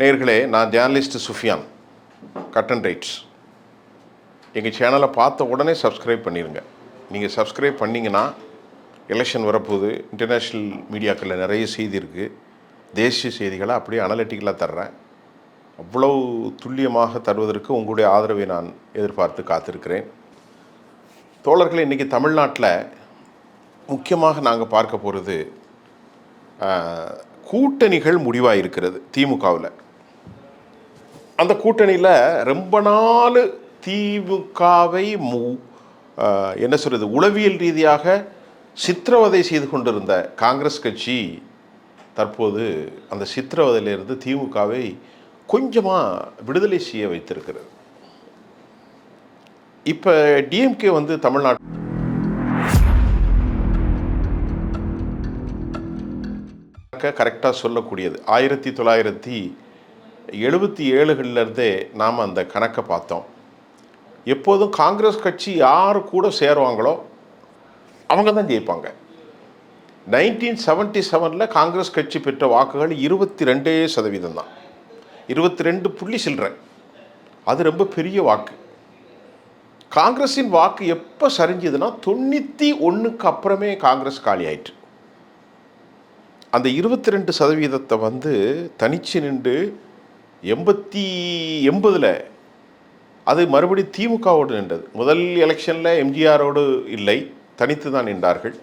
நேயர்களே, நான் journalist Sufiyan, cut and rights. எங்கள் சேனலை பார்த்த உடனே சப்ஸ்கிரைப் பண்ணிடுங்க. நீங்கள் சப்ஸ்கிரைப் பண்ணிங்கன்னா எலெக்ஷன் வரப்போகுது, இன்டர்நேஷ்னல் மீடியாக்களில் நிறைய செய்தி இருக்குது, தேசிய செய்திகளை அப்படியே அனலிட்டிக்கலாக தர்றேன். அவ்வளவு துல்லியமாக தருவதற்கு உங்களுடைய ஆதரவை நான் எதிர்பார்த்து காத்திருக்கிறேன். தோழர்களே, இன்றைக்கி தமிழ்நாட்டில் முக்கியமாக நாங்கள் பார்க்க போகிறது கூட்டணிகள் முடிவாக இருக்கிறது. திமுகவில் அந்த கூட்டணியில் ரொம்ப நாள் திமுகவை என்ன சொல்கிறது, உளவியல் ரீதியாக சித்திரவதை செய்து கொண்டிருந்த காங்கிரஸ் கட்சி தற்போது அந்த சித்திரவதையிலிருந்து திமுகவை கொஞ்சமாக விடுதலை செய்ய வைத்திருக்கிறது. இப்போ டிஎம்கே தமிழ்நாட்டு கரெக்டாக சொல்லக்கூடியது 1977களிலிருந்தே நாம் அந்த கணக்கை பார்த்தோம். எப்போதும் காங்கிரஸ் கட்சி யார் கூட சேருவாங்களோ அவங்க தான் ஜெயிப்பாங்க. 1977 காங்கிரஸ் கட்சி பெற்ற வாக்குகள் 22% தான், 22 புள்ளி சில்லறை. அது ரொம்ப பெரிய வாக்கு. காங்கிரஸின் வாக்கு எப்போ சரிஞ்சதுன்னா 91க்கு அப்புறமே காங்கிரஸ் காலி ஆயிற்று. அந்த 22% தனிச்சு நின்று 80 அது மறுபடியும் திமுகவோடு நின்றது. முதல் எலெக்ஷனில் எம்ஜிஆரோடு இல்லை, தனித்து தான் நின்றார்கள்.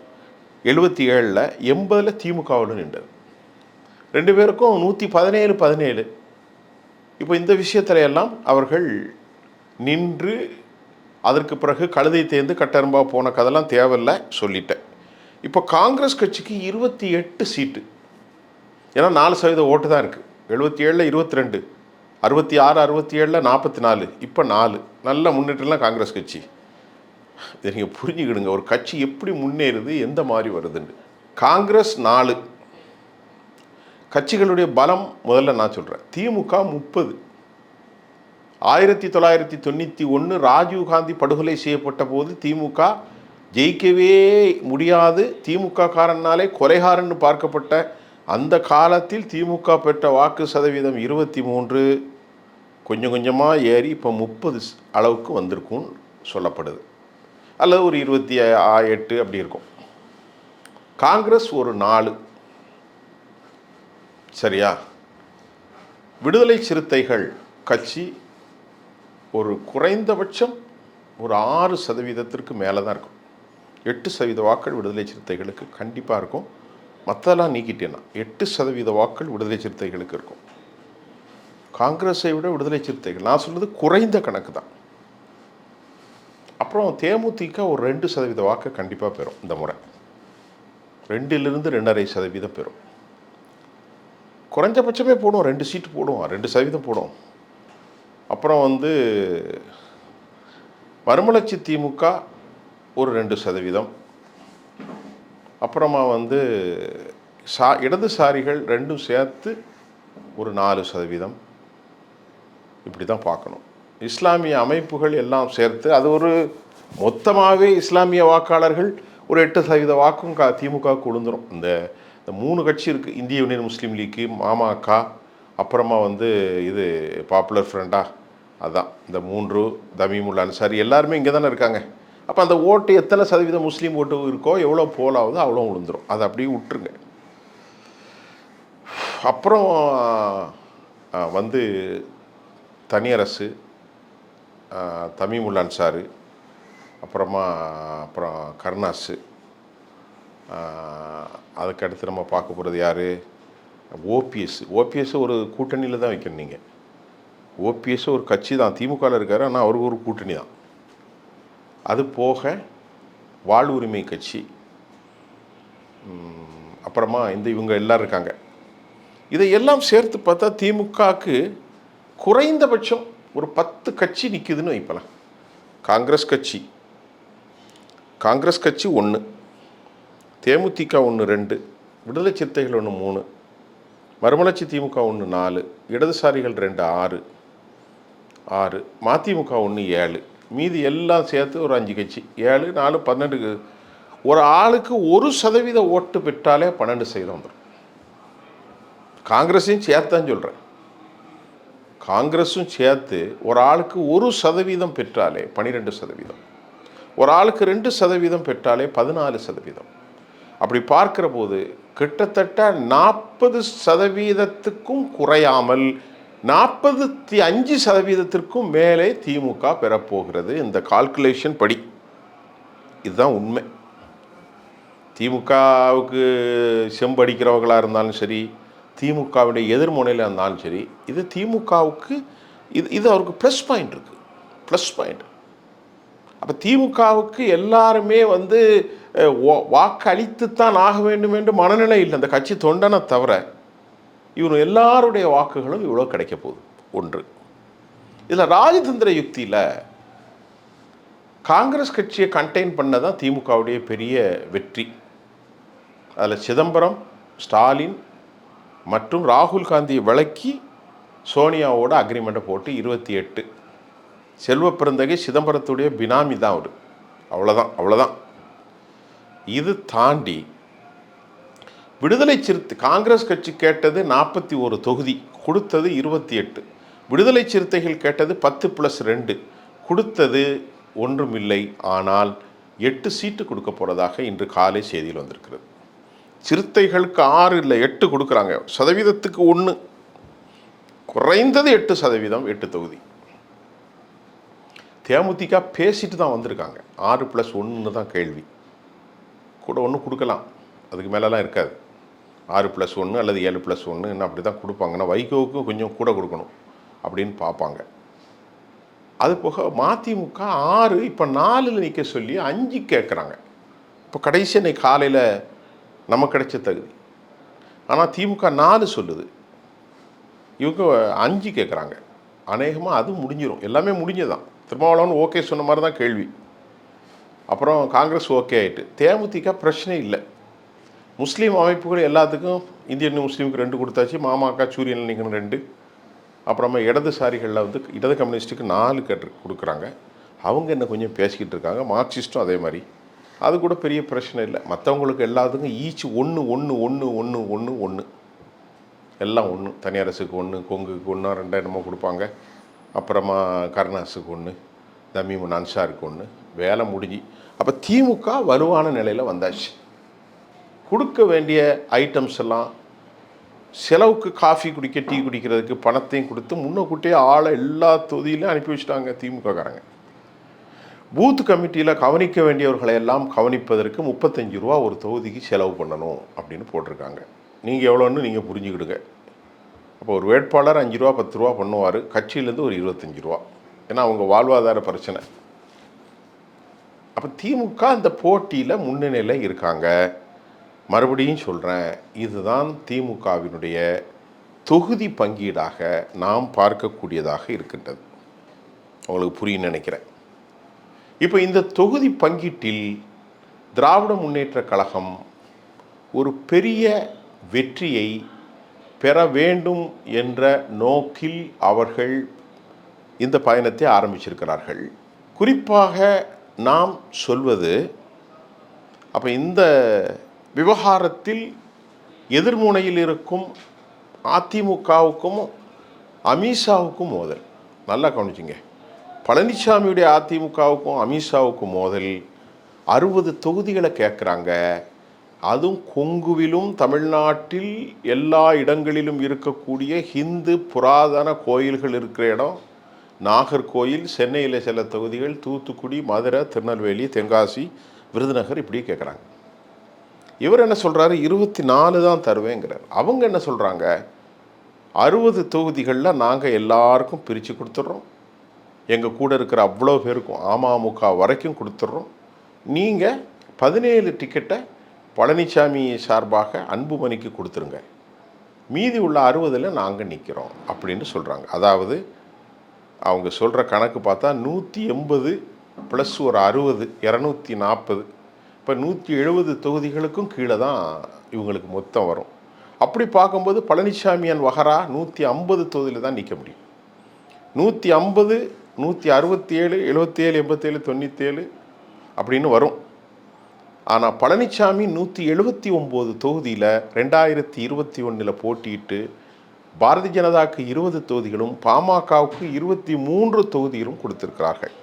77 80 திமுகவோடு நின்றது. ரெண்டு பேருக்கும் 117. இப்போ இந்த விஷயத்துல எல்லாம் அவர்கள் நின்று அதற்கு பிறகு கழுதை தேர்ந்து கட்டெரும்பா போன கதெல்லாம் தேவையில்லை, சொல்லிட்டேன். இப்போ காங்கிரஸ் கட்சிக்கு 28 சீட்டு, ஏன்னா 4% ஓட்டு தான் இருக்குது. 77 22, 66 67 44, இப்போ 4. நல்ல முன்னேற்றம்லாம் காங்கிரஸ் கட்சி. இதை நீங்கள் புரிஞ்சுக்கிடுங்க, ஒரு கட்சி எப்படி முன்னேறுது, எந்த மாதிரி வருதுன்னு. காங்கிரஸ் 4 கட்சிகளுடைய பலம் முதல்ல நான் சொல்கிறேன். திமுக 30. 1991 ராஜீவ்காந்தி படுகொலை செய்யப்பட்ட போது திமுக ஜெயிக்கவே முடியாது, திமுக காரனாலே கொலைகாரன்னு பார்க்கப்பட்ட அந்த காலத்தில் திமுக பெற்ற வாக்கு சதவீதம் 23, கொஞ்சம் கொஞ்சமாக ஏறி இப்போ 30 அளவுக்கு வந்திருக்கும்னு சொல்லப்படுது. அல்லது ஒரு 28 அப்படி இருக்கும். காங்கிரஸ் ஒரு 4, சரியா? விடுதலை சிறுத்தைகள் கட்சி ஒரு குறைந்தபட்சம் ஒரு 6% மேலே தான் இருக்கும். 8% வாக்கள் விடுதலை சிறுத்தைகளுக்கு கண்டிப்பாக இருக்கும். மற்றெல்லாம் நீக்கிட்டேன்னா 8% வாக்கள் விடுதலை சிறுத்தைகளுக்கு இருக்கும். காங்கிரஸை விட விடுதலை சிறுத்தைகள், நான் சொல்கிறது குறைந்த கணக்கு தான். அப்புறம் தேமுதிக ஒரு 2% வாக்கு கண்டிப்பாக பெறும். இந்த முறை 2லிருந்து 2.5% பெறும். குறைஞ்சபட்சமே போடும், 2 சீட்டு போடுவோம், 2% போடும். அப்புறம் மறுமலர்ச்சி திமுக ஒரு 2%. அப்புறமா இடதுசாரிகள் ரெண்டும் சேர்த்து ஒரு 4%. இப்படி தான் பார்க்கணும். இஸ்லாமிய அமைப்புகள் எல்லாம் சேர்த்து அது ஒரு மொத்தமாகவே இஸ்லாமிய வாக்காளர்கள் ஒரு 8% வாக்கும் திமுக விழுந்துடும். இந்த 3 கட்சி இருக்குது, இந்திய யூனியன் முஸ்லீம் லீக்கு, மாமக, அப்புறமா இது பாப்புலர் ஃப்ரண்டா, அதுதான் இந்த 3, தமீமுல் அன்சாரி எல்லாருமே இங்கே தானே இருக்காங்க. அப்போ அந்த ஓட்டு எத்தனை சதவீதம் முஸ்லீம் ஓட்டு இருக்கோ, எவ்வளோ போலாகுதோ அவ்வளோ விழுந்துடும். அதை அப்படியே விட்டுருங்க. அப்புறம் தனியரசு, தமீமுல் அன்சாரு, அப்புறம் கருணாஸு, அதுக்கடுத்து நம்ம பார்க்க போகிறது யார்? ஓபிஎஸ் ஒரு கூட்டணியில் தான் வைக்கணும். நீங்கள் ஓபிஎஸ் ஒரு கட்சி தான், திமுகவில் இருக்கார், ஆனால் அவருக்கு ஒரு கூட்டணி தான். அது போக வாழ்வுரிமை கட்சி, அப்புறமா இவங்க எல்லோரும் இருக்காங்க. இதையெல்லாம் சேர்த்து பார்த்தா திமுகவுக்கு குறைந்தபட்சம் ஒரு 10 கட்சி நிற்குதுன்னு வைப்பலாம். காங்கிரஸ் கட்சி 1, தேமுதிக 1 2, விடுதலை சிறுத்தைகள் 1 3, மறுமலர்ச்சி திமுக 1 4, இடதுசாரிகள் 2 6, மதிமுக 1 7, மீதி எல்லாம் சேர்த்து ஒரு 5 கட்சி. 7 4 12. ஒரு ஆளுக்கு 1% ஓட்டு பெற்றாலே 12% வந்துடும். காங்கிரஸையும் சேர்த்தான் சொல்கிறேன். காங்கிரஸும் சேர்த்து ஒரு ஆளுக்கு 1% பெற்றாலே 12%, ஒரு ஆளுக்கு 2% பெற்றாலே 14%. அப்படி பார்க்கிற போது கிட்டத்தட்ட 40%க்கும் குறையாமல் 45%க்கும் மேலே திமுக பெறப்போகிறது. இந்த கால்குலேஷன் படி இதுதான் உண்மை. திமுகவுக்கு செம்படிக்கிறவர்களாக இருந்தாலும் சரி, திமுகவுடைய எதிர்முனையில் இருந்தாலும் சரி, இது திமுகவுக்கு இது அவருக்கு ப்ளஸ் பாயிண்ட் இருக்குது. Plus point. அப்போ திமுகவுக்கு எல்லாருமே வாக்கு அளித்துத்தான் ஆக வேண்டும் என்று மனநிலை இல்லை. அந்த கட்சி தொண்டனை தவிர இவங்க எல்லாருடைய வாக்குகளும் இவ்வளோ கிடைக்க போகுது. ஒன்று. இதில் ராஜதந்திர யுக்தியில் காங்கிரஸ் கட்சியை கண்டெயின் பண்ணதான் திமுகவுடைய பெரிய வெற்றி. அதில் சிதம்பரம், ஸ்டாலின் மற்றும் ராகுல் காந்தியை விளக்கி சோனியாவோட அக்ரிமெண்ட்டை போட்டு 28. செல்வ பெருந்தகை சிதம்பரத்துடைய பினாமி தான் அவர். அவ்வளோதான். இது தாண்டி விடுதலை சிறுத்தை காங்கிரஸ் கட்சி கேட்டது 41 தொகுதி, கொடுத்தது 28. விடுதலை சிறுத்தைகள் கேட்டது 10+2, கொடுத்தது ஒன்றுமில்லை. ஆனால் 8 சீட்டு கொடுக்க போகிறதாக இன்று காலை செய்தியில் வந்திருக்கிறது. சிறுத்தைகளுக்கு 6 இல்லை 8 கொடுக்குறாங்க. சதவீதத்துக்கு 1, குறைந்தது 8%, 8 தொகுதி. தேமுதிக பேசிட்டு தான் வந்திருக்காங்க. 6+1 தான் கேள்வி. கூட 1 கொடுக்கலாம், அதுக்கு மேலெலாம் இருக்காது. 6+1 அல்லது 7+1 அப்படி தான் கொடுப்பாங்கன்னா வைகோவுக்கும் கொஞ்சம் கூட கொடுக்கணும் அப்படின்னு பார்ப்பாங்க. அது போக மதிமுக 6, இப்போ 4 நிற்க சொல்லி 5 கேட்குறாங்க. இப்போ கடைசி இன்னைக்கு காலையில் நமக்கு கிடைச்ச தகுதி. ஆனால் திமுக 4 சொல்லுது, இவங்க 5 கேட்குறாங்க. அநேகமாக அது முடிஞ்சிடும். எல்லாமே முடிஞ்சதான். திருமாவளவன் ஓகே சொன்ன மாதிரி தான் கேள்வி. அப்புறம் காங்கிரஸ் ஓகே ஆகிட்டு. தேமுதிக பிரச்சனை இல்லை. முஸ்லீம் அமைப்புகள் எல்லாத்துக்கும் இந்தியன் முஸ்லீமுக்கு 2 கொடுத்தாச்சு. மாமாக்கா சூரியன் நீங்கள் 2. அப்புறமா இடதுசாரிகளில் இடது கம்யூனிஸ்ட்டுக்கு 4 கொடுக்குறாங்க. அவங்க என்ன கொஞ்சம் பேசிக்கிட்டு இருக்காங்க. மார்க்சிஸ்ட்டும் அதே மாதிரி. அது கூட பெரிய பிரச்சனை இல்லை. மற்றவங்களுக்கு எல்லாத்துக்கும் ஈச் 1 1 1 1 1 1 எல்லாம் 1. தனியரசுக்கு 1, கொங்குக்கு 1, 2 என்னமோ கொடுப்பாங்க. அப்புறமா கருணாஸுக்கு 1, தமீமுன் அன்சாருக்கு 1. வேலை முடிஞ்சு. அப்போ திமுக வலுவான நிலையில் வந்தாச்சு. கொடுக்க வேண்டிய ஐட்டம்ஸ் எல்லாம் செலவுக்கு காஃபி குடிக்க, டீ குடிக்கிறதுக்கு பணத்தையும் கொடுத்து முன்னக்கூட்டியே ஆளை எல்லா தொகுதியிலையும் அனுப்பி வச்சுட்டாங்க திமுககாரங்க. பூத் கமிட்டியில் கவனிக்க வேண்டியவர்களை எல்லாம் கவனிப்பதற்கு 35 ரூபா ஒரு தொகுதிக்கு செலவு பண்ணணும் அப்படின்னு போட்டிருக்காங்க. நீங்கள் எவ்வளோன்னு நீங்கள் புரிஞ்சுக்கிடுங்க. அப்போ ஒரு வேட்பாளர் 5 ரூபா 10 ரூபா பண்ணுவார், கட்சியிலேருந்து ஒரு 25 ரூபா. ஏன்னா அவங்க வாழ்வாதார பிரச்சனை. அப்போ திமுக அந்த போட்டியில் முன்னணியில் இருக்காங்க. மறுபடியும் சொல்கிறேன், இதுதான் திமுகவினுடைய தொகுதி பங்கீடாக நாம் பார்க்கக்கூடியதாக இருக்கின்றது. உங்களுக்கு புரியும் நினைக்கிறேன். இப்போ இந்த தொகுதி பங்கீட்டில் திராவிட முன்னேற்ற கழகம் ஒரு பெரிய வெற்றியை பெற வேண்டும் என்ற நோக்கில் அவர்கள் இந்த பயணத்தை ஆரம்பிச்சிருக்கிறார்கள். குறிப்பாக நாம் சொல்வது, அப்போ இந்த விவகாரத்தில் எதிர்முனையில் இருக்கும் அதிமுகவுக்கும் அமித்ஷாவுக்கும் மோதல். நல்லா கவனிச்சிங்க. பழனிசாமியுடைய அதிமுகவுக்கும் அமித்ஷாவுக்கும் மோதல். 60 தொகுதிகளை கேட்குறாங்க. அதுவும் கொங்குவிலும் தமிழ்நாட்டில் எல்லா இடங்களிலும் இருக்கக்கூடிய ஹிந்து புராதன கோயில்கள் இருக்கிற இடம். நாகர்கோயில், சென்னையில் சில தொகுதிகள், தூத்துக்குடி, மதுரை, திருநெல்வேலி, தென்காசி, விருதுநகர் இப்படி கேட்குறாங்க. இவர் என்ன சொல்கிறாரு, 24 தான் தருவேங்கிறார். அவங்க என்ன சொல்கிறாங்க, 60 தொகுதிகளில் நாங்கள் எல்லாருக்கும் பிரித்து கொடுத்துட்றோம். எங்கள் கூட இருக்கிற அவ்வளோ பேருக்கும் அமமுக வரைக்கும் கொடுத்துட்றோம். நீங்கள் 17 டிக்கெட்டை பழனிசாமி சார்பாக அன்புமணிக்கு கொடுத்துருங்க, மீதி உள்ள 60ல் நாங்கள் நிற்கிறோம் அப்படின்னு சொல்கிறாங்க. அதாவது அவங்க சொல்கிற கணக்கு பார்த்தா 180 + ஒரு 60 240. இப்போ 170 தொகுதிகளுக்கும் கீழே தான் இவங்களுக்கு மொத்தம் வரும். அப்படி பார்க்கும்போது பழனிசாமியான் வகரா 150 தொகுதியில் தான் நிற்க முடியும். 150, 167, 77, 87, 97 அப்படின்னு வரும். ஆனால் பழனிசாமி 179 தொகுதியில் 2021 போட்டியிட்டு பாரதிய ஜனதாவுக்கு 20 தொகுதிகளும் பாமகவுக்கு 23 தொகுதிகளும் கொடுத்துருக்கிறார்கள்.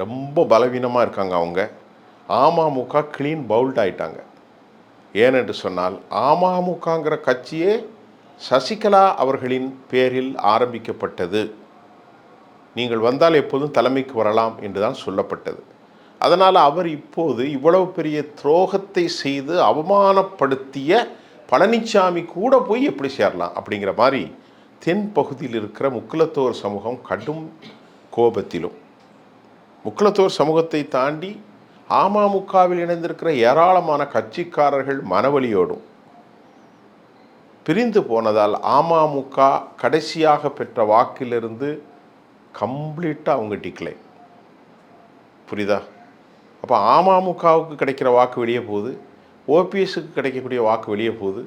ரொம்ப பலவீனமாக இருக்காங்க அவங்க. அமமுக கிளீன் பவுல்ட் ஆயிட்டாங்க. ஏனென்று சொன்னால் அமமுகங்கிற கட்சியே சசிகலா அவர்களின் பேரில் ஆரம்பிக்கப்பட்டது. நீங்கள் வந்தால் எப்போதும் தலைமைக்கு வரலாம் என்று தான் சொல்லப்பட்டது. அதனால் அவர் இப்போது இவ்வளவு பெரிய துரோகத்தை செய்து அவமானப்படுத்திய பழனிசாமி கூட போய் எப்படி சேரலாம் அப்படிங்கிற மாதிரி தென் பகுதியில் இருக்கிற முக்குலத்தோர் சமூகம் கடும் கோபத்திலும், முக்குலத்தோர் சமூகத்தை தாண்டி அமமுகவில் இணைந்திருக்கிற ஏராளமான கட்சிக்காரர்கள் மனவலியோடும் பிரிந்து போனதால் அமமுக கடைசியாக பெற்ற வாக்கிலிருந்து கம்ப்ளீட்டாக அவங்க டிக்ளைன். புரியுதா? அப்போ அமமுகவுக்கு கிடைக்கிற வாக்கு வெளியே போகுது, ஓபிஎஸ்க்கு கிடைக்கக்கூடிய வாக்கு வெளியே போகுது.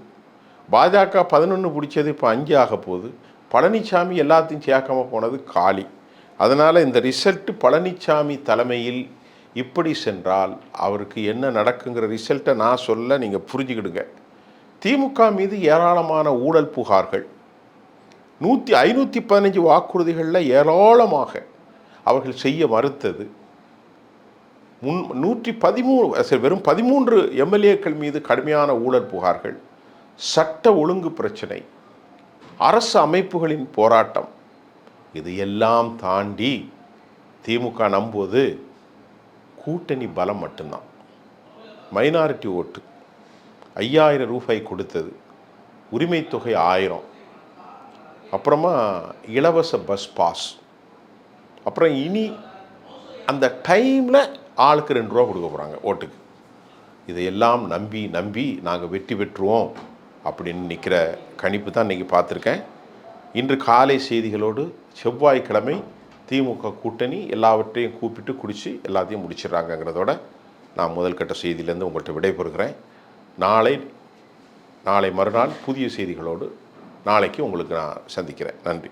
பாஜக 11 பிடிச்சது இப்போ 5 ஆக போகுது. பழனிசாமி எல்லாத்தையும் சேர்க்காம போனது காலி. அதனால் இந்த ரிசல்ட்டு பழனிசாமி தலைமையில் இப்படி சென்றால் அவருக்கு என்ன நடக்குங்கிற ரிசல்ட்டை நான் சொல்ல நீங்கள் புரிஞ்சுக்கிடுங்க. திமுக மீது ஏராளமான ஊழல் புகார்கள், 515 வாக்குறுதிகளில் ஏராளமாக அவர்கள் செய்ய மறுத்தது, 113 வெறும் 13 எம்எல்ஏக்கள் மீது கடுமையான ஊழல் புகார்கள், சட்ட ஒழுங்கு பிரச்சனை, அரசு அமைப்புகளின் போராட்டம், இது எல்லாம் தாண்டி திமுக நம்புவது கூட்டணி பலம் மட்டும்தான். மைனாரிட்டி ஓட்டு 5000 ரூபாய் கொடுத்தது, உரிமை தொகை 1000, அப்புறமா இலவச பஸ் பாஸ், அப்புறம் இனி அந்த டைமில் ஆளுக்கு 2 ரூபா கொடுக்க போகிறாங்க ஓட்டுக்கு. இதையெல்லாம் நம்பி நம்பி நாங்கள் வெற்றி பெற்றுவோம் அப்படின்னு நிற்கிற கணிப்பு தான் இன்றைக்கி பார்த்துருக்கேன். இன்று காலை செய்திகளோடு செவ்வாய்க்கிழமை திமுக கூட்டணி எல்லாவற்றையும் கூப்பிட்டு குடித்து எல்லாத்தையும் முடிச்சிடறாங்கங்கிறதோட நான் முதல் கட்ட செய்தியிலேருந்து உங்கள்கிட்ட விடைபெறுகிறேன். நாளை மறுநாள் புதிய செய்திகளோடு நாளைக்கு உங்களுக்கு நான் சந்திக்கிறேன். நன்றி.